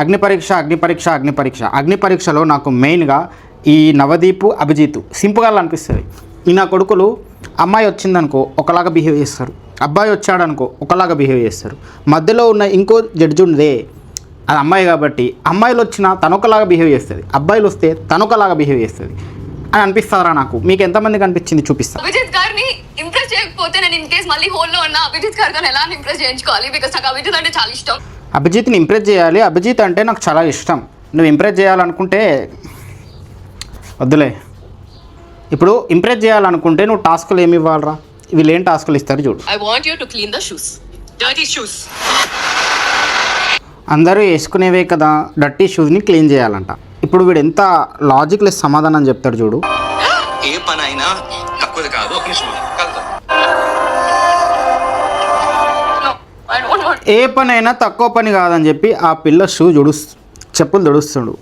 అగ్ని పరీక్షలో నాకు మెయిన్గా ఈ నవదీపు అభిజిత్ సింపుల్గా అనిపిస్తుంది. ఈ నా కొడుకులు అమ్మాయి వచ్చిందనుకో ఒకలాగా బిహేవ్ చేస్తారు, అబ్బాయి వచ్చాడనుకో ఒకలాగా బిహేవ్ చేస్తారు. మధ్యలో ఉన్న ఇంకో జడ్జి ఉందే అది అమ్మాయి కాబట్టి అమ్మాయిలు వచ్చినా తనొకలాగా బిహేవ్ చేస్తుంది, అబ్బాయిలు వస్తే తనొకలాగా బిహేవ్ చేస్తుంది అని అనిపిస్తారా నాకు? మీకు ఎంతమందికి అనిపించింది చూపిస్తా. అభిజిత్ గారిని ఇంప్రెస్ చేయకపోతే నేను ఇన్ కేస్ మళ్ళీ హోల్లో ఉన్న అభిజిత్ గారితో ఎలా ఇంప్రెస్ చేయించుకోవాలి? బికాస్ నాకు అభిజిత్ అంటే చాలా ఇష్టం. అభిజిత్ని ఇంప్రెస్ చేయాలి, అభిజిత్ అంటే నాకు చాలా ఇష్టం. నువ్వు ఇంప్రెస్ చేయాలనుకుంటే వద్దులే. ఇప్పుడు ఇంప్రెస్ చేయాలనుకుంటే నువ్వు టాస్కులు ఏమి ఇవ్వాలరా? వీళ్ళు ఏం టాస్కులు ఇస్తారు చూడు. I want you to clean the shoes, dirty shoes. అందరూ వేసుకునేవే కదా, డర్టీ షూస్ని క్లీన్ చేయాలంట. ఇప్పుడు వీడు ఎంత లాజిక్లెస్ సమాధానం చెప్తాడు చూడు. ఏ పని అయినా తక్కువది కాదు, ఏ పని అయినా తక్కువ పని కాదని చెప్పి ఆ పిల్ల చెప్పులు దుడుస్తాడు.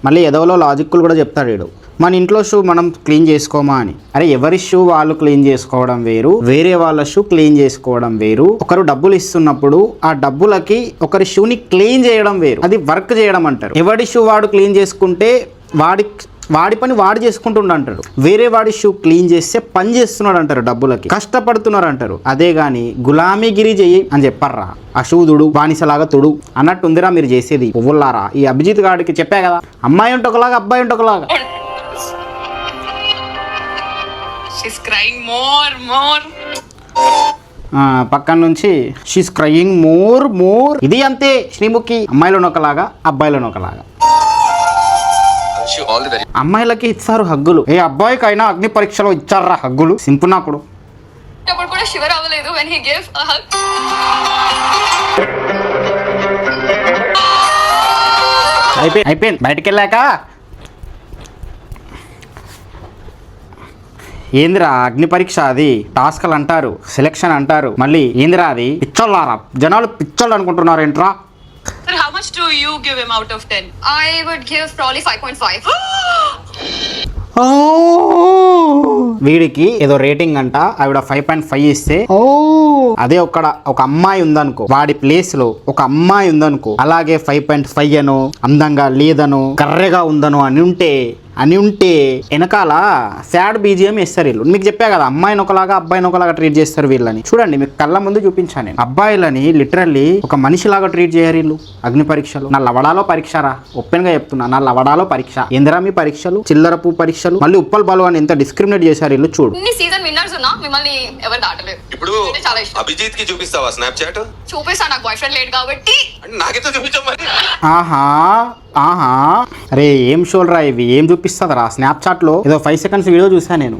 మళ్ళీ ఎదవలో లాజిక్లు కూడా చెప్తాడు వీడు. మన ఇంట్లో షూ మనం క్లీన్ చేసుకోమా అని. అరే ఎవరి షూ వాళ్ళు క్లీన్ చేసుకోవడం వేరు, వేరే వాళ్ళ షూ క్లీన్ చేసుకోవడం వేరు. ఒకరు డబ్బులు ఇస్తున్నప్పుడు ఆ డబ్బులకి ఒకరి షూని క్లీన్ చేయడం వేరు, అది వర్క్ చేయడం అంటారు. ఎవడి షూ వాడు క్లీన్ చేసుకుంటే వాడి పని వాడు చేసుకుంటుండ అంటారు. వేరే వాడి షూ క్లీన్ చేస్తే పని చేస్తున్నాడు అంటారు, డబ్బులకి కష్టపడుతున్నారు అంటారు. అదే గాని గులామీగిరి చెయ్యి అని చెప్పర్రా. ఆ షూ తుడు, బానిసలాగా తుడు అన్నట్టుందిరా మీరు చేసేది పువ్వులారా. ఈ అభిజిత్ గాడికి చెప్పా కదా, అమ్మాయి ఉంటే ఒకలాగా అబ్బాయి ఉంటే ఒకలాగా. పక్కన నుంచి షీస్ క్రయింగ్ మోర్. ఇది అంతే శ్రీముఖి, అమ్మాయిలను ఒకలాగా అబ్బాయిలను ఒకలాగా. అమ్మాయిలకి ఇస్తారు హగ్గులు, ఏ అబ్బాయికైనా అగ్ని పరీక్షలో ఇచ్చారా హగ్గులు? సింపుల్ నాకుడు కూడా షివర్ అవ్వలేదు when he gave a hug. అయిపోయింది. బయటికి వెళ్ళాక ఏందిరా అగ్ని పరీక్ష, అది టాస్క్లు అంటారు, సెలెక్షన్ అంటారు. మళ్ళీ ఏందిరా అది? పిచ్చోళ్ళారా, జనాలు పిచ్చోళ్ళు అనుకుంటున్నారు ఏంట్రా? Sir, how much do you give him out of 10? I would give probably 5.5. వీడికి ఏదో రేటింగ్ అంట, ఆవిడ 5.5 ఇస్తే అదే ఒక అమ్మాయి ఉందనుకో, వాడి ప్లేస్ లో ఒక అమ్మాయి ఉందనుకో, అలాగే 5.5 అనో, అందంగా లేదనో, కర్రెగా ఉందనో అని ఉంటే వెనకాల సాడ్ బీజిఎం వేస్తారు వీళ్ళు. మీకు చెప్పా కదా, అమ్మాయిని ఒకలాగా అబ్బాయిని ఒకలాగా ట్రీట్ చేస్తారు వీళ్ళని. చూడండి మీకు కళ్ళ ముందు చూపించాను నేను. అబ్బాయిలని లిటరల్లీ ఒక మనిషిలాగా ట్రీట్ చేయరు వీళ్ళు అగ్ని పరీక్షలు. నా లవడాలో పరీక్షరా, ఓపెన్ గా చెప్తున్నా, నా లవడాలో పరీక్ష. ఎందరా మీ పరీక్షలు? చిల్లరపు పరీక్షలు. మళ్ళీ ఉప్పల్ బాలు అని ఎంత డిస్క్రిమినేట్ చేశారు వీళ్ళు చూడు. సీజన్ విన్నర్స్ ఉన్నా మిమ్మల్ని ఎవరు దాటలేదు. ఇప్పుడు అభిజిత్ కి చూపిస్తావా స్నాప్చాట్? చూపిస్తా, నాకు బాయ్ ఫ్రెండ్ లేడు కాబట్టి. నాకైతే చూపించాం మరి. ఆహా అరే ఏం షోల్రా ఇవి, ఏం చూపిస్తుందిరా? స్నాప్చాట్ లో ఏదో 5 seconds వీడియో చూసా నేను.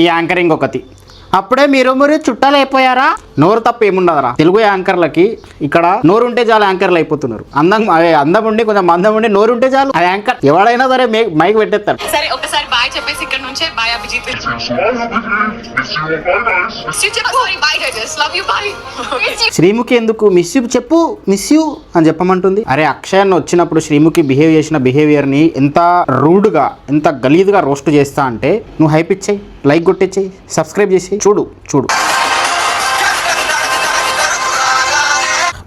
ఈ యాంకరింగ్ ఒకటి. అప్పుడే మీరు చుట్టాలు అయిపోయారా? నోరు తప్ప ఏముండదురా తెలుగు యాంకర్లకి. ఇక్కడ నోరు ఉంటే చాలు యాంకర్లు అయిపోతున్నారు. అందం ఉండి కొంచెం మందం ఉండి నోరు ఉంటే చాలు ఆ యాంకర్ ఎవడైనా సరే మైక్ పెట్టేస్తారు. సరే ఒకసారి బాయ్ చెప్పేసి ఇక్కడ నుంచే బాయ్ అభిజిత్. శ్రీముఖి ఎందుకు మిస్ యూ చెప్పు, మిస్ యూ అని చెప్పమంటుంది. అరే అక్షయ్ వచ్చినప్పుడు శ్రీముఖి బిహేవ్ చేసిన బిహేవియర్ ని ఎంత రూడ్ గా, ఎంత గలీజ్గా రోస్ట్ చేస్తా అంటే, నువ్వు హైప్ ఇచ్చేయి, లైక్ కొట్టించేయి, సబ్స్క్రైబ్ చేసి చూడు.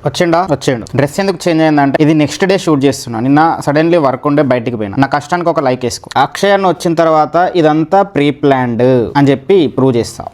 వచ్చేయండు. డ్రెస్ ఎందుకు చేంజ్ అయిందంటే, ఇది నెక్స్ట్ డే షూట్ చేస్తున్నా. నిన్న సడన్లీ వర్క్ ఉండే బయటికి పోయినా. నా కష్టానికి ఒక లైక్ వేసుకో. అక్షయ్ అన్న వచ్చిన తర్వాత ఇదంతా ప్రీ ప్లాన్డ్ అని చెప్పి ప్రూవ్ చేస్తా.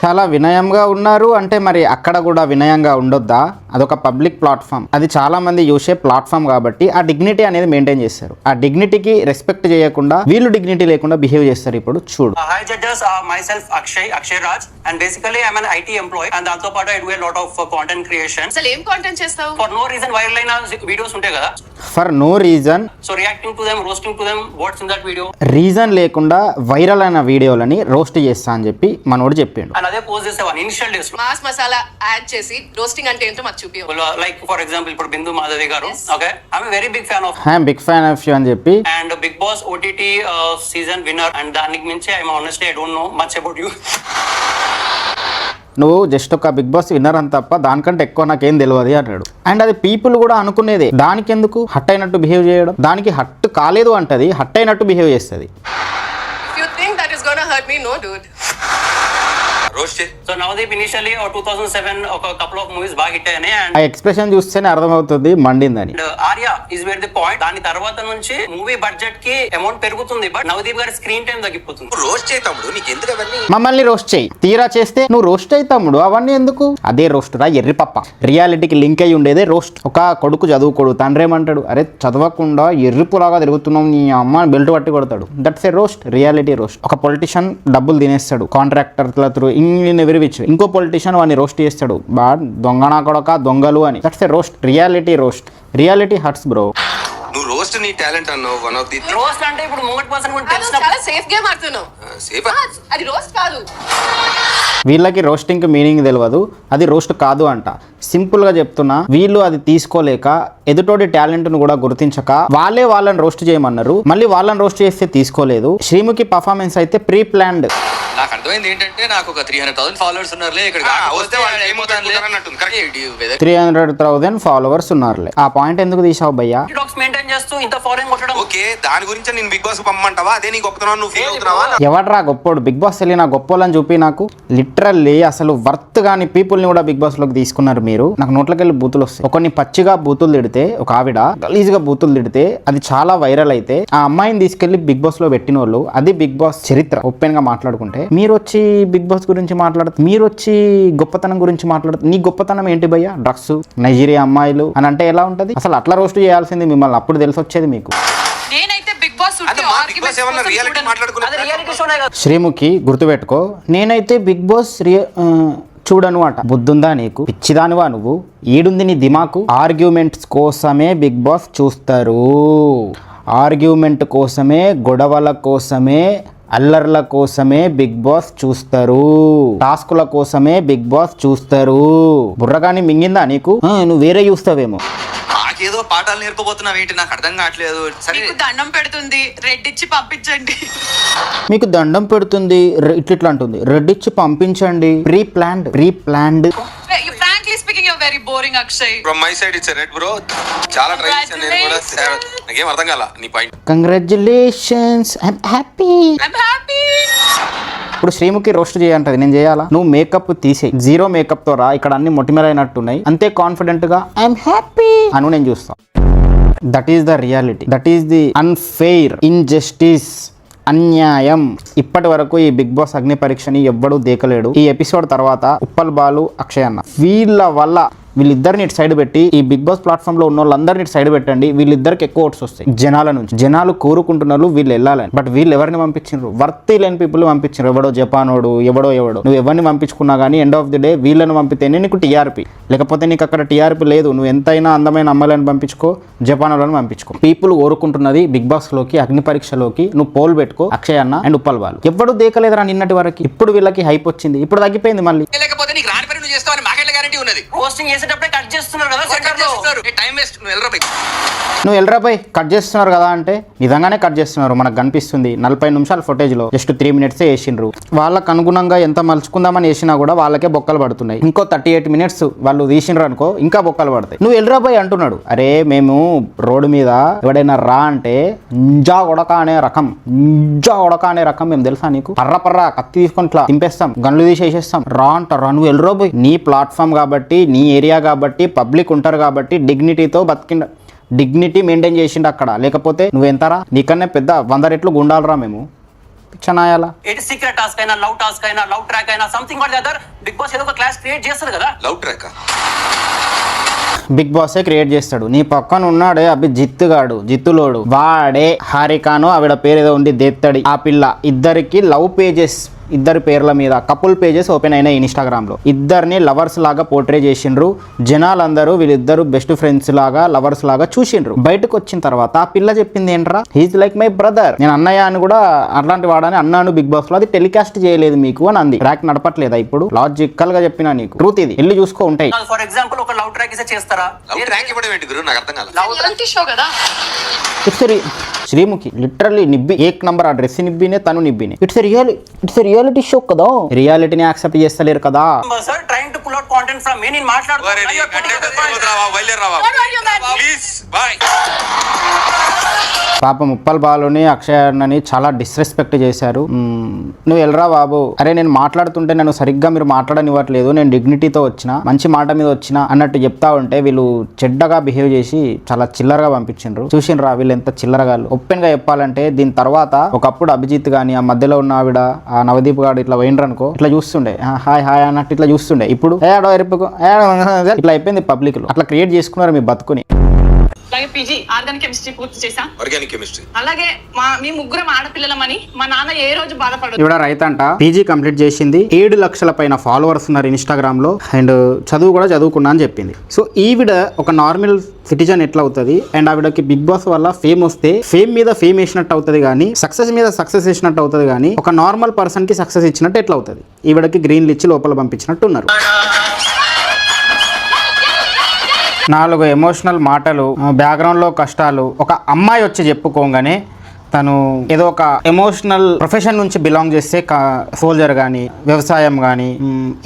చాలా వినయంగా ఉన్నారు అంటే మరి అక్కడ కూడా వినయంగా ఉండొద్దా? అదొక పబ్లిక్ ప్లాట్ఫామ్, అది చాలా మంది చూసే ప్లాట్ఫామ్ కాబట్టి ఆ డిగ్నిటీ అనేది మెయింటైన్ చేస్తారు. ఆ డిగ్నిటీకి రెస్పెక్ట్ చేయకుండా వీళ్ళు డిగ్నిటీ లేకుండా బిహేవ్ చేస్తారు. ఇప్పుడు చూడు. Hi judges, myself Akshay Raj, and basically I'm an IT employee and దాంతో పాటు I do a lot of content creation. అసలు ఏం కంటెంట్ చేస్తావు? For no reason viral అయిన వీడియోస్ ఉంటాయి కదా, for no reason, so reacting to them, roasting to them, what's in that video, reason లేకుండా viral అయిన వీడియోలని రోస్ట్ చేస్తా అని చెప్పి మనోడు చెప్పిండు. and అదే పోస్ట్ చేసేవాడిని ఇనిషియల్ డేస్ లో. మాస్ మసాలా యాడ్ చేసి రోస్టింగ్ అంటే ఏంటో మాకు చూపియు. లైక్ ఫర్ ఎగ్జాంపుల్ ఇప్పుడు బిందు మాధవి గారు, okay, I'm very big fan of, big fan of you అని చెప్పి, and Bigg Boss OTT season winner, and దానికి మించి I'm honestly I don't know much about you. నువ్వు జస్ట్ ఒక బిగ్ బాస్ విన్నర్ అని తప్ప దానికంటే ఎక్కువ నాకేం తెలియదు అన్నాడు. అండ్ అది పీపుల్ కూడా అనుకునేదే. దానికి ఎందుకు హట్ అయినట్టు బిహేవ్ చేయడం? దానికి హట్ కాలేదు అంటది, హట్ అయినట్టు బిహేవ్ చేస్తుంది. If you think that is gonna hurt me, no, dude. Roast చే. So Navdeep initially 2007 ఒక couple of movies బాగా హిట్ అయినాయి ఆ ఎక్స్ప్రెషన్ చూస్తేనే అర్థమవుతుంది మండిందని. And Arya is where the point. దాని తర్వాత నుంచి మూవీ బడ్జెట్ కి అమౌంట్ పెరుగుతుంది, బట్ నవదీప్ గారి స్క్రీన్ టైం తగ్గిపోతుంది. రోస్ట్ చేయి తమ్ముడు, నీకు ఎందుకు అవన్నీ? మమ్మల్ని రోస్ట్ చేయి, తీరా చేస్తే నువ్వు రోస్ట్ అయి తమ్ముడు, అవన్నీ ఎందుకు? అదే రోస్ట్ రా ఎర్రి పప్ప. రియాలిటీకి లింక్ అయ్యి ఉండేదే రోస్ట్. ఒక కొడుకు చదువుకోడు, తండ్రి ఏమంటాడు, అరే చదవకుండా ఎర్రిపులాగా తిరుగుతున్నావు నీ అమ్మ బెల్ట్ పట్టి కొడతాడు. That's a roast, reality roast. ఒక పొలిటిషియన్ డబ్బులు తినేస్తాడు కాంట్రాక్టర్ల త్రూ, విచ్ ఇంకో పొలిటిషియన్ వాడిని రోస్ట్ చేస్తాడు, బా దొంగనా కొడక దొంగలు అని. That's a roast, reality roast. Reality hurts bro. నువ్వు రోస్ట్ నీ టాలెంట్ అన్నావు. వన్ ఆఫ్ ది రోస్ట్ అంటే ఇప్పుడు ముంగట్ పర్సన్ కూడా అది తెలిసిన చాలా సేఫ్ గేమ్ ఆడుతున్నావు. సేఫ్. అది రోస్ట్ కాదు. వీళ్ళకి రోస్టింగ్కి మీనింగ్ తెలియదు, అది రోస్ట్ కాదు అంట. సింపుల్గా చెప్తున్నా, వీళ్ళు అది తీసుకోలేక ఎదుటోడి టాలెంట్ను కూడా గుర్తించక వాళ్ళే వాళ్ళని రోస్ట్ చేయమన్నారు. మళ్ళీ వాళ్ళని రోస్ట్ చేస్తే తీసుకోలేదు. శ్రీముఖి పర్ఫార్మెన్స్ అయితే ప్రీ ప్లాన్డ్. నాకు అర్థమైంది ఏంటంటే నాకు ఒక 300,000 ఫాలోవర్స్ ఉన్నారులే ఇక్కడ వస్తే వాళ్ళు ఏమవుతారు? 300,000 ఫాలోవర్స్ ఉన్నారులే. ఆ పాయింట్ ఎందుకు తీసావు భయ్యా? టాక్స్ మెయింటైన్ చేస్తూ ఇంత ఫాలోయింగ్ కొట్టడం. ఓకే, దాని గురించి నేను బిగ్ బాస్ పంపమంటావా? అదే నీ గొప్పతనం నువ్వు ఫీల్ అవుతున్నావా? ఎవడ్రా గొప్పోడు? బిగ్ బాస్ వెళ్ళి నా గొప్పోలని చూపి నాకు. లిటరల్లీ అసలు వర్త్ గాని పీపుల్ని కూడా బిగ్ బాస్ లోకి తీసుకున్నారు మీరు. నాకు నోట్లకెళ్ళి బూతులు వస్తాయి. ఒకరిని పచ్చిగా బూతులు తిడితే, ఒక ఆవిడ గలీజ్గా బూతులు తిడితే అది చాలా వైరల్ అయితే ఆ అమ్మాయిని తీసుకెళ్లి బిగ్ బాస్ లో పెట్టిన వాళ్ళు, అది బిగ్ బాస్ చరిత్ర. ఓపెన్ గా మాట్లాడుకుంటే మీరు వచ్చి బిగ్ బాస్ గురించి మాట్లాడుతూ, మీరు వచ్చి గొప్పతనం గురించి మాట్లాడుతూ, నీ గొప్పతనం ఏంటి భయ్యా? డ్రగ్స్, నైజీరియా అమ్మాయిలు అని అంటే ఎలా ఉంటది? అసలు అట్లా రోస్ట్ చేయాల్సింది మిమ్మల్ని, అప్పుడు తెలిసి వచ్చేది మీకు. నేనైతే బిగ్ బాస్ అంటే మా బిగ్ బాస్ ఏమన్నా రియాలిటీ మాట్లాడుకున్నా? రియాలిటీ షోనే కదా. శ్రీముఖి గుర్తుపెట్టుకో, నేనైతే బిగ్ బాస్ చూడను అంట. బుద్ధుందా నీకు? పిచ్చిదానివా నువ్వు? ఈడుంది నీ దిమాకు. ఆర్గ్యుమెంట్స్ కోసమే బిగ్ బాస్ చూస్తారు. ఆర్గ్యుమెంట్ కోసమే, గొడవల కోసమే, అల్లర్ల కోసమే బిగ్ బాస్ చూస్తారు. టాస్కుల కోసమే బిగ్ బాస్ చూస్తారు. బుర్రగాని మింగిందా నీకు? నువ్వు వేరే చూస్తావేమో. నాకేదో పాఠాలు నేర్పబోతున్నావు ఏంటి? నాకు అర్థం కావట్లేదు. సరే మీకు దండం పెడుతుంది, రెడ్ ఇచ్చి పంపించండి. మీకు దండం పెడుతుంది, ఇట్లా అంటుంది, రెడ్ ఇచ్చి పంపించండి. Pre planned. Frankly speaking, you're very boring, Akshay. From my side it's red bro. చాలా ట్రై చేశాను నేను కూడా. నాకేం అర్థం కాల నీ point. Congratulations, I'm happy. I'm happy. ఇప్పుడు శ్రీముఖి రోస్ట్ చేయంటది, నేను చేయాలా? నువ్వు మేకప్ తీసేయి, జీరో మేకప్ తో రా. ఇక్కడ అన్ని మొటిమలైనట్టున్నాయి, అంతే కాన్ఫిడెంట్ గా ఐఎమ్ హ్యాపీ అను నేను చూస్తా. That is the reality. That is the unfair, injustice, అన్యాయం. ఇప్పటి వరకు ఈ బిగ్ బాస్ అగ్ని పరీక్షని ఎవ్వడూ దేకలేడు. ఈ ఎపిసోడ్ తర్వాత ఉప్పల్ బాలు, అక్షయ్ అన్న, వీళ్ళ వల్ల వీళ్ళిద్దరిని ఇటు సైడ్ పెట్టి ఈ బిగ్ బాస్ ప్లాట్ఫామ్ లో ఉన్న వాళ్ళందరినీ ఇటు సైడ్ పెట్టండి. వీళ్ళిద్దరికి ఎక్కువ ఓట్స్ వస్తాయి జనాల నుంచి. జనాలు కోరుకుంటున్నారు వీళ్ళు వెళ్ళాలని, బట్ వీళ్ళు ఎవరిని పంపించారు? వర్తీ లేని పీపుల్ పంపించారు. ఎవడో జపానోడు, ఎవడో నువ్వు ఎవరిని పంపించుకున్నా కానీ ఎండ్ ఆఫ్ ది డే వీళ్ళని పంపితేనే నీకు టీఆర్పీ. లేకపోతే నీకు అక్కడ టీఆర్పీ లేదు. నువ్వు ఎంతైనా అందమైన అమ్మాయిలను పంపించుకో, జపాన్ వాళ్ళని పంపించుకో. పీపుల్ కోరుకుంటున్నది బిగ్ బాస్ లోకి, అగ్ని పరీక్షలోకి నువ్వు పోల్ పెట్టుకో. అక్షయ్ అన్న అండ్ ఉప్పల్ బాలు ఎవడు దేకలేదురా నిన్నటి వరకు. ఇప్పుడు వీళ్ళకి హైప్ వచ్చింది, ఇప్పుడు తగ్గిపోయింది మళ్ళీ. లేకపోతే నీకు రాని పని నువ్వు చేస్తావని మాకెట్లా గ్యారెంటీ ఉన్నది? పోస్టింగ్ చేసేటప్పుడే కట్ చేస్తున్నారు కదా సెంటర్ లో. Time waste. నువ్వు వెళ్ళరా బై. నువ్వు ఎల్రాపై కట్ చేస్తున్నారు కదా అంటే నిజంగానే కట్ చేస్తున్నారు. మనకు కనిపిస్తుంది 40 నిమిషాల ఫుటేజ్ లో జస్ట్ 3 minutes వేసిండ్రు. వాళ్ళకు అనుగుణంగా ఎంత మలుచుకుందామని వేసినా కూడా వాళ్ళకే బొక్కలు పడుతున్నాయి. ఇంకో 38 minutes వాళ్ళు తీసిండ్రు అనుకో, ఇంకా బొక్కలు పడతాయి. నువ్వు ఎల్రాపై అంటున్నాడు, అరే మేము రోడ్డు మీద ఎవడైనా రా అంటే ఇంజా ఉడక అనే రకం మేము తెలుసా నీకు? పర్ర కత్తి తీసుకొని ఇట్లా తింపేస్తాం, గన్లు తీసేసేస్తాం. రా అంటారా? నువ్వు ఎల్రాబోయ్. నీ ప్లాట్ఫామ్ కాబట్టి, నీ ఏరియా కాబట్టి, పబ్లిక్ ఉంటారు కాబట్టి డిగ్నిటీతో బతికిండ, డిగ్నిటీ మెయింటైన్ చేసిండు అక్కడ. లేకపోతే నువ్వెంతరా? నీకన్నా పెద్ద 100 రెట్లు గుండాలరా మేము. పిచ్చనాయాలా? ఎయిట్ సీక్రెట్ టాస్క్ అయినా, లవ్ టాస్క్ అయినా, లవ్ ట్రాక్ అయినా, something or the other Bigg Boss ఏదో ఒక క్లాస్ క్రియేట్ చేస్తారు కదా. లవ్ ట్రాక్ బిగ్ బాసే క్రియేట్ చేస్తాడు. నీ పక్కన ఉన్నాడే అవి జిత్తులోడు, వాడే హారికాను ఆవిడ పేరు ఏదో ఉంది దేత్తడి, ఆ పిల్ల. ఇద్దరికి లవ్ పేజెస్, ఇద్దరి పేర్ల మీద కపుల్ పేజెస్ ఓపెన్ అయినాయి ఇన్స్టాగ్రామ్ లో. ఇద్దరిని లవర్స్ లాగా పోర్ట్రే చేసిండ్రు. జనాలందరూ వీళ్ళిద్దరు బెస్ట్ ఫ్రెండ్స్ లాగా, లవర్స్ లాగా చూసిండ్రు. బయటకు వచ్చిన తర్వాత ఆ పిల్ల చెప్పింది ఏంట్రా, హీజ్ లైక్ మై బ్రదర్, నేను అన్నయ్య అని కూడా అట్లాంటి వాడని అన్నాను బిగ్ బాస్ లో. అది టెలికాస్ట్ చేయలేదు మీకు అని అంది. ట్రాక్ నడపట్లేదా? ఇప్పుడు లాజికల్ గా చెప్పినా నీకు ట్రూత్ ఇది, వెళ్ళి చూసుకో ఉంటాయి. ఫర్ ఎగ్జాంపుల్ ఒక లవ్ ట్రాక్ ఇస్తే చేస్తారా? లవ్ ట్రాక్ ఇవ్వడం ఏంటి గురు? నాకు అర్థం కాలేదు. రియాలిటీ షో కదా. శ్రీముఖి లిటరల్లీ నిబ్బి, ఏక్ నంబర్. ఆ డ్రెస్ నిబ్బినే, తను నిబ్బినే. ఇట్స్ ఎ రియాలిటీ షో కదా, రియాలిటీని యాక్సెప్ట్ చేస్తలేరు కదా. Sir, trying to pull out content from me. నేను పాపం ఉప్పల్ బాలుని అక్షయ్ అన్నని చాలా డిస్రెస్పెక్ట్ చేశారు. నువ్వు వెళ్ళరా బాబు, అరే నేను మాట్లాడుతుంటే నన్ను సరిగ్గా మీరు మాట్లాడనివ్వట్లేదు, నేను డిగ్నిటీతో వచ్చిన, మంచి మాట మీద వచ్చిన అన్నట్టు చెప్తా ఉంటే వీళ్ళు చెడ్డగా బిహేవ్ చేసి చాలా చిల్లరగా పంపించిండ్రు. చూసిండ్రా వీళ్ళు ఎంత చిల్లరగా. ఓపెన్ గా చెప్పాలంటే దీని తర్వాత ఒకప్పుడు అభిజిత్ గాని ఆ మధ్యలో ఉన్న ఆవిడ ఆ నవదీప్ గారు ఇట్లా పోయిండ్రనుకో ఇట్లా చూస్తుండే, హాయ్ హాయ్ అన్నట్టు ఇట్లా చూస్తుండే. ఇప్పుడు ఇట్లా అయిపోయింది పబ్లిక్ లో. అట్లా క్రియేట్ చేసుకున్నారు మీ బతుకుని. అలాగే పీజీ ఆర్గానిక్ కెమిస్ట్రీ పూర్తి చేసా. Organic chemistry. అలాగే మీ ముగ్గురం ఆడపిల్లలమని మా నాన్న ఏ రోజు బాధపడదు. ఇవిడ రైతంట పీజీ కంప్లీట్ చేసింది, 7 లక్షల పైన ఫాలోవర్స్ ఉన్నారు ఇన్స్టాగ్రామ్ లో, అండ్ చదువు కూడా చదువుకున్నా అని చెప్పింది. సో ఈవిడ ఒక నార్మల్ సిటిజన్ ఎట్లా అవుతుంది, అండ్ ఆవిడకి బిగ్ బాస్ వల్ల ఫేమ్ వస్తే ఫేమ్ మీద ఫేమ్ వేసినట్టు అవుతుంది కానీ సక్సెస్ మీద సక్సెస్ వేసినట్టు అవుతుంది కానీ ఒక నార్మల్ పర్సన్ కి సక్సెస్ ఇచ్చినట్టు ఎట్లా అవుతుంది. ఈవిడకి గ్రీన్లు ఇచ్చి లోపల పంపించినట్టు ఉన్నారు. 4 ఎమోషనల్ మాటలు, బ్యాక్గ్రౌండ్లో కష్టాలు, ఒక అమ్మాయి వచ్చి చెప్పుకోగానే తను ఏదో ఒక ఎమోషనల్ ప్రొఫెషన్ నుంచి బిలాంగ్ చేస్తే సోల్జర్ కానీ వ్యవసాయం కానీ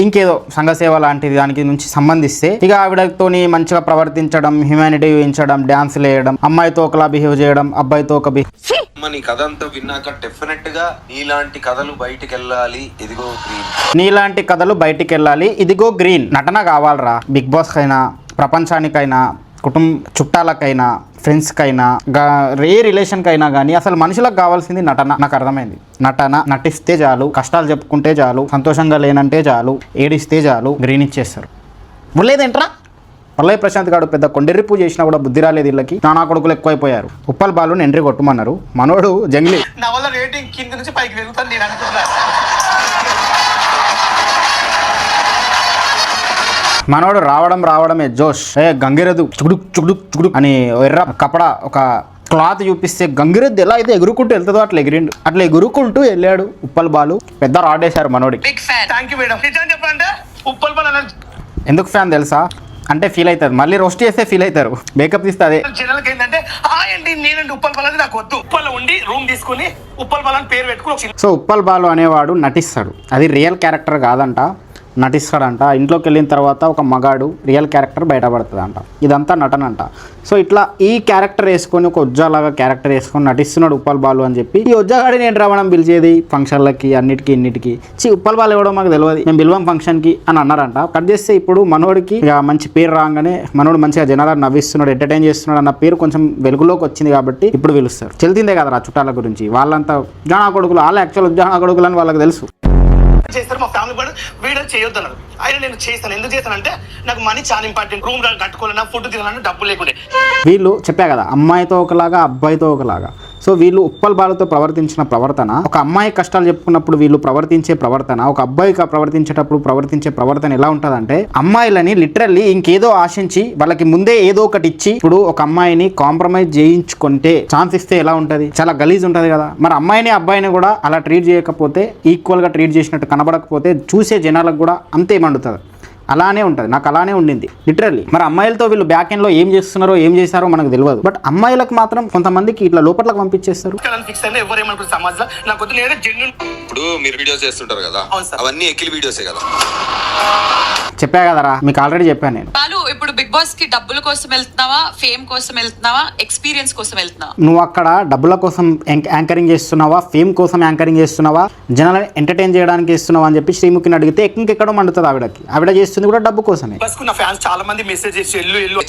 ఇంకేదో సంఘసేవ లాంటిది దానికి నుంచి సంబంధిస్తే ఇక ఆవిడతోని మంచిగా ప్రవర్తించడం, హ్యూమానిటీ చూపించడం, డ్యాన్సులు వేయడం, అమ్మాయితో ఒకలా బిహేవ్ చేయడం, అబ్బాయితో ఒక నీ కథ అంతా విన్నాక డెఫినెట్ గా నీలాంటి కథలు బయటికి వెళ్ళాలి, ఇదిగో గ్రీన్. నీలాంటి కథలు బయటికి వెళ్ళాలి, ఇదిగో గ్రీన్. నటన కావాలరా బిగ్ బాస్ కైనా, ప్రపంచానికైనా, చుట్టాలకైనా, ఫ్రెండ్స్కైనా, ఏ రిలేషన్కైనా కానీ అసలు మనుషులకు కావాల్సింది నటన. నాకు అర్థమైంది. నటన నటిస్తే చాలు, కష్టాలు చెప్పుకుంటే చాలు, సంతోషంగా లేనంటే చాలు, ఏడిస్తే చాలు, గ్రీన్ ఇచ్చేస్తారు. లేదేంట్రా పల్లవి ప్రశాంత్ గారు పెద్ద కొండెర్రి పూజ చేసినా కూడా బుద్ధి రాలేదు వీళ్ళకి. నానా కొడుకులు ఎక్కువైపోయారు. ఉప్పల్ బాలుని ఎంట్రీ కొట్టమన్నారు, మనోడు జంగ్లీ. నా వల్ల రేటింగ్ కింద నుంచి పైకి వెళ్తాను నేను అనుకుంటున్నా. మనోడు రావడమే జోష్. గంగిరెద్దు చుకుడు చుకుడు చుకుడు అని ఎర్ర కపడా ఒక క్లాత్ చూపిస్తే గంగిరెద్దు ఎలా అయితే ఎగురుకుంటూ వెళ్తుందో అట్లా ఎగిరిండు. అట్లా ఎగురుకుంటూ వెళ్ళాడు ఉప్పల్ బాలు. పెద్ద రాడేశారు మనోడికి. Big fan. Thank you madam. నిజం చెప్పాలంటే ఉప్పల్ బాల్ ఎందుకు ఫ్యాన్ తెలుసా? అంటే ఫీల్ అవుతారు, మళ్ళీ రోస్ట్ చేస్తే ఫీల్ అవుతారు, మేకప్ తీస్తే అదే. జనాలకి ఏంటంటే ఏంటి నేనంటే ఉప్పల్ బాల్ అంటే నాకు వద్దు. ఉప్పల్ ఉండి రూమ్ తీసుకుని ఉప్పల్ బాల్ అని పేరు పెట్టుకుని. సో ఉప్పల్ బాలు అనేవాడు నటిస్తాడు, అది రియల్ క్యారెక్టర్ కాదంట, నటిస్తాడంట. ఇంట్లోకి వెళ్ళిన తర్వాత ఒక మగాడు రియల్ క్యారెక్టర్ బయటపడుతుంది అంట. ఇదంతా నటన అంట. సో ఇట్లా ఈ క్యారెక్టర్ వేసుకొని ఒక ఉజ్జాలాగా క్యారెక్టర్ వేసుకొని నటిస్తున్నాడు ఉప్పల్ బాలు అని చెప్పి ఈ ఉజ్జాగాడి నేను రావడం పిలిచేది ఫంక్షన్లకి అన్నిటికీ ఇన్నిటికి. ఉప్పల్ బాలు ఇవ్వడం మాకు తెలియదు, మేము పిలవం ఫంక్షన్కి అని అన్నారంట. కట్ చేస్తే ఇప్పుడు మనోడికి ఇక మంచి పేరు రాగానే మనోడు మంచిగా జనాలను నవ్విస్తున్నాడు, ఎంటర్టైన్ చేస్తున్నాడు అన్న పేరు కొంచెం వెలుగులోకి వచ్చింది కాబట్టి ఇప్పుడు పిలుస్తారు. తెలిసిందే కదా చుట్టాల గురించి, వాళ్ళంతా జానా కొడుకులు, వాళ్ళు యాక్చువల్ జానా కొడుకులు అని వాళ్ళకి తెలుసు. చేస్తారు మా ఫ్యామిలీ కూడా వీడియో చేయొద్దు అన్నారు. ఆయన నేను చేస్తాను. ఎందుకు చేస్తానంటే నాకు మనీ చాలా ఇంపార్టెంట్. రూమ్ కట్టుకోవాలన్నా, ఫుడ్ తినాలన్నా డబ్బులు లేకుండే. వీళ్ళు చెప్పా కదా అమ్మాయితో ఒకలాగా అబ్బాయితో ఒకలాగా. సో వీళ్ళు ఉప్పల్ బాలుతో ప్రవర్తించిన ప్రవర్తన, ఒక అమ్మాయి కష్టాలు చెప్పుకున్నప్పుడు వీళ్ళు ప్రవర్తించే ప్రవర్తన, ఒక అబ్బాయికి ప్రవర్తించేటప్పుడు ప్రవర్తించే ప్రవర్తన ఎలా ఉంటుందంటే అమ్మాయిలని లిటరల్లీ ఇంకేదో ఆశించి వాళ్ళకి ముందే ఏదో ఒకటి ఇచ్చి ఇప్పుడు ఒక అమ్మాయిని కాంప్రమైజ్ చేయించుకుంటే ఛాన్స్ ఇస్తే ఎలా ఉంటుంది, చాలా గలీజ్ ఉంటుంది కదా. మరి అమ్మాయిని అబ్బాయిని కూడా అలా ట్రీట్ చేయకపోతే, ఈక్వల్గా ట్రీట్ చేసినట్టు కనబడకపోతే చూసే జనాలకు కూడా అంతే మండుతుంది. అలానే ఉంటుంది, నాకు అలానే ఉండింది లిటరల్లీ. మరి అమ్మాయిలతో వీళ్ళు బ్యాక్ ఎండ్ లో ఏం చేస్తున్నారో ఏం చేశారో మనకు తెలియదు, బట్ అమ్మాయిలకు మాత్రం కొంతమందికి ఇట్లా లోపట్లకు పంపించేస్తారు. ఇప్పుడు మీరు వీడియోస్ చేస్తుంటారు కదా, అవన్నీ ఎక్కిల్ వీడియోసే కదా. చెప్పా కదరా మీకు, ఆల్రెడీ చెప్పాను నేను. బాలు ఇప్పుడు బిగ్ బాస్ కి డబ్బుల కోసం వెళ్తున్నావా, ఫేమ్ కోసం వెళ్తున్నావా, ఎక్స్పీరియన్స్ కోసం వెళ్తున్నావా? నువ్వు అక్కడ డబ్బుల కోసం యాంకరింగ్ చేస్తున్నావా, ఫేమ్ కోసం యాంకరింగ్ చేస్తున్నావా, జనాలను ఎంటర్టైన్ చేయడానికి చేస్తున్నావా అని చెప్పి శ్రీముఖిని అడిగితే ఇంకెక్కడో మండుతుంది ఆవిడకి. ఆవిడ చేస్తుంది కూడా డబ్బు కోసమే. ఫ్యాన్స్ చాలా మంది మెసేజ్ చేసి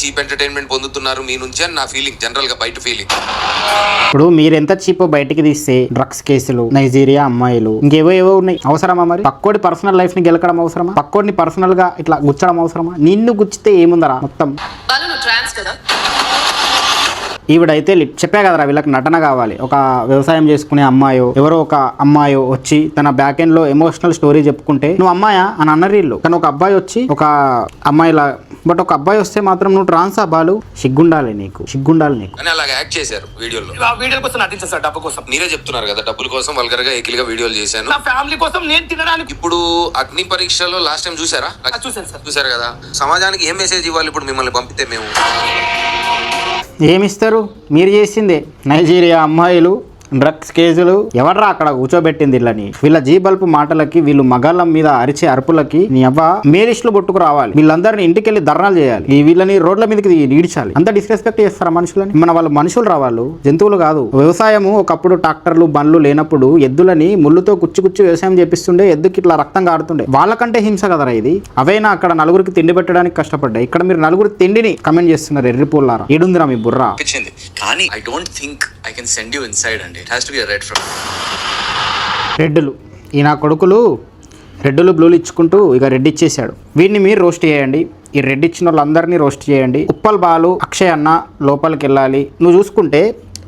చీప్ ఎంటర్టైన్మెంట్ పొందుతున్నారు మీ నుంచి అని నా ఫీలింగ్, జనరల్ గా బయట ఫీలింగ్. ఇప్పుడు మీరు ఎంత చీప్ బయటికి తీస్తే డ్రగ్స్ కేసులు, నైజీరియా అమ్మాయిలు, ఇంకేవో ఉన్నాయి. అవసరమా మరి? పక్కోడి పర్సనల్ లైఫ్ ని గెలకడం అవసరమా? పక్కోడిని పర్సనల్ గా ఇట్లా గుచ్చడం అవసరమా? నిన్ను గుచ్చితే ఏముందరా మొత్తం. ఈవిడైతే చెప్పా కదరా వీళ్ళకి నటన కావాలి. ఒక వ్యవసాయం చేసుకునే అమ్మాయో ఎవరో ఒక అమ్మాయో వచ్చి తన బ్యాక్ ఎండ్ లో ఎమోషనల్ స్టోరీ చెప్పుకుంటే నువ్వు అమ్మాయా అని అన్నారు వీళ్ళు. కానీ ఒక అబ్బాయి వచ్చి ఒక అమ్మాయిలా, బట్ ఒక అబ్బాయి వస్తే మాత్రం నువ్వు ట్రాన్స్ బాలు, సిగ్గుండాలి నీకు, సిగ్గుండాలి నీకు అని అలాగే యాక్ట్ చేశారు వీడియోలో. వీడియో కోసం నటించారు సార్, డబ్బు కోసం. మీరే చెప్తున్నారు కదా డబ్బుల కోసం వల్గర్ గా ఎకిల్ వీడియోలు చేశాను, నా ఫ్యామిలీ కోసం నేను తినడానికి. ఇప్పుడు అగ్ని పరీక్షలో లాస్ట్ టైం చూసారా? చూసాను సార్. చూసారు కదా. సమాజానికి ఏం మెసేజ్ ఇవ్వాలి ఇప్పుడు మిమ్మల్ని పంపితే? మేము ఏమిస్తారు? మీరు చేసిందే. నైజీరియా అమ్మాయిలు డ్రగ్స్ కేసులు ఎవడ్రా అక్కడ కూర్చోబెట్టింది వీళ్ళని? వీళ్ళ జీ బల్బ్ మాటలకి వీళ్ళు మగాళ్ళ మీద అరిచే అరుపులకి నీ అవ్వ మేలిస్టులు పట్టుకు రావాలి. వీళ్ళందరినీ ఇంటికి వెళ్ళి ధర్నాలు చేయాలి. వీళ్ళని రోడ్ల మీదకి ఈడ్చాలి. అంత డిస్రెస్పెక్ట్ చేస్తారా మనుషులని? మన వాళ్ళు మనుషులు రావాళ్ళు, జంతువులు కాదు. వ్యవసాయము ఒకప్పుడు ట్రాక్టర్లు బండ్లు లేనప్పుడు ఎద్దులని ముళ్ళుతో కుచ్చి వ్యవసాయం చేపిస్తుండే, ఎద్దుకి ఇట్లా రక్తం కారుతుండే. వాళ్ళకంటే హింస కదరా ఇది. అవైనా అక్కడ నలుగురికి తిండి పెట్టడానికి కష్టపడ్డాయి. ఇక్కడ మీరు నలుగురు తిండిని కమెంట్ చేస్తున్నారు. ఎర్రిపోల్లారా, ఏడుందిరా మీ బుర్రా? కానీ I don't think I can send you inside అండి. It has to be a red from రెడ్డులు. ఈ నా కొడుకులు రెడ్డులు బ్లూలు ఇచ్చుకుంటూ ఇక రెడ్ ఇచ్చేసాడు. వీడిని మీరు రోస్ట్ చేయండి. ఈ రెడ్ ఇచ్చిన వాళ్ళందరినీ రోస్ట్ చేయండి. ఉప్పల్ బాలు, అక్షయ్ అన్న లోపలికి వెళ్ళాలి. నువ్వు చూసుకుంటే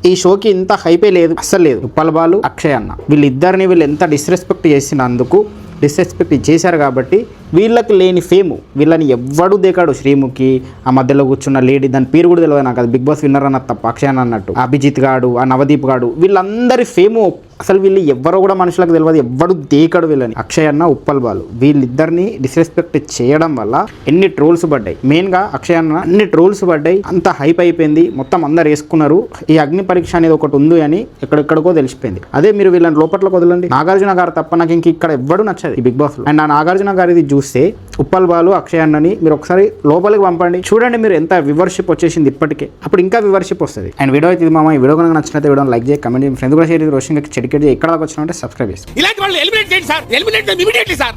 ఈ షోకి ఇంత హైపే లేదు, అస్సలు లేదు. ఉప్పల్ బాలు, అక్షయ్ అన్న వీళ్ళిద్దరిని వీళ్ళు ఎంత డిస్రెస్పెక్ట్ చేసినందుకు డిస్రెస్పెక్ట్ చేశారు కాబట్టి వీళ్ళకి లేని ఫేము వీళ్ళని ఎవ్వడు దేకాడు. శ్రీముఖి, ఆ మధ్యలో కూర్చున్న లేడీ, దాని పేరు కూడా తెలియదు నాకు, అది బిగ్ బాస్ విన్నర్ అన్న తప్ప, అక్షయ్ అన్నట్టు, అభిజిత్ గాడు, ఆ నవదీప్ గాడు, వీళ్ళందరి ఫేము అసలు వీళ్ళు ఎవ్వరో కూడా మనుషులకు తెలియదు. ఎవ్వడు దేకడు వీళ్ళని. అక్షయ్ అన్న, ఉప్పల్ బాలు వీళ్ళిద్దరిని డిస్రెస్పెక్ట్ చేయడం వల్ల ఎన్ని ట్రోల్స్ పడ్డాయి. మెయిన్గా అక్షయ్ అన్న అన్ని ట్రోల్స్ పడ్డాయి. అంత హైప్ అయిపోయింది. మొత్తం అందరు వేసుకున్నారు. ఈ అగ్ని పరీక్ష అనేది ఒకటి ఉంది అని ఎక్కడెక్కడికో తెలిసిపోయింది. అదే మీరు వీళ్ళని లోపట్లోకి వదలండి. నాగార్జున గారు తప్ప నాకు ఇంక ఇక్కడ ఎవ్వడు నచ్చదు ఈ బిగ్ బాస్ లో. అండ్ ఆ నాగార్జున గారిది చూస్తే ఉప్పల్ బాలు, అక్షయ్ అన్నని మీరు ఒకసారి లోపలికి పంపండి. చూడండి మీరు ఎంత వ్యూవర్షిప్ వచ్చేసింది ఇప్పటికే. అప్పుడు ఇంకా వ్యూవర్షిప్ వస్తుంది. అండ్ వీడియో అయితే ఇది మామ. ఈ వీడియో కనుక నచ్చినట్లయితే వీడియో లైక్ చేయండి, కమెంట్ చేయండి, ఫ్రెండ్స్ కూడా షేర్ చేసి రోషన్ చెడికెట్ ఎక్కడ దాకా వచ్చినా అంటే సబ్స్క్రైబ్ చేసి ఇలాంటి వాళ్ళు ఎలిమినేట్ చేయండి సార్. Eliminate immediately sir.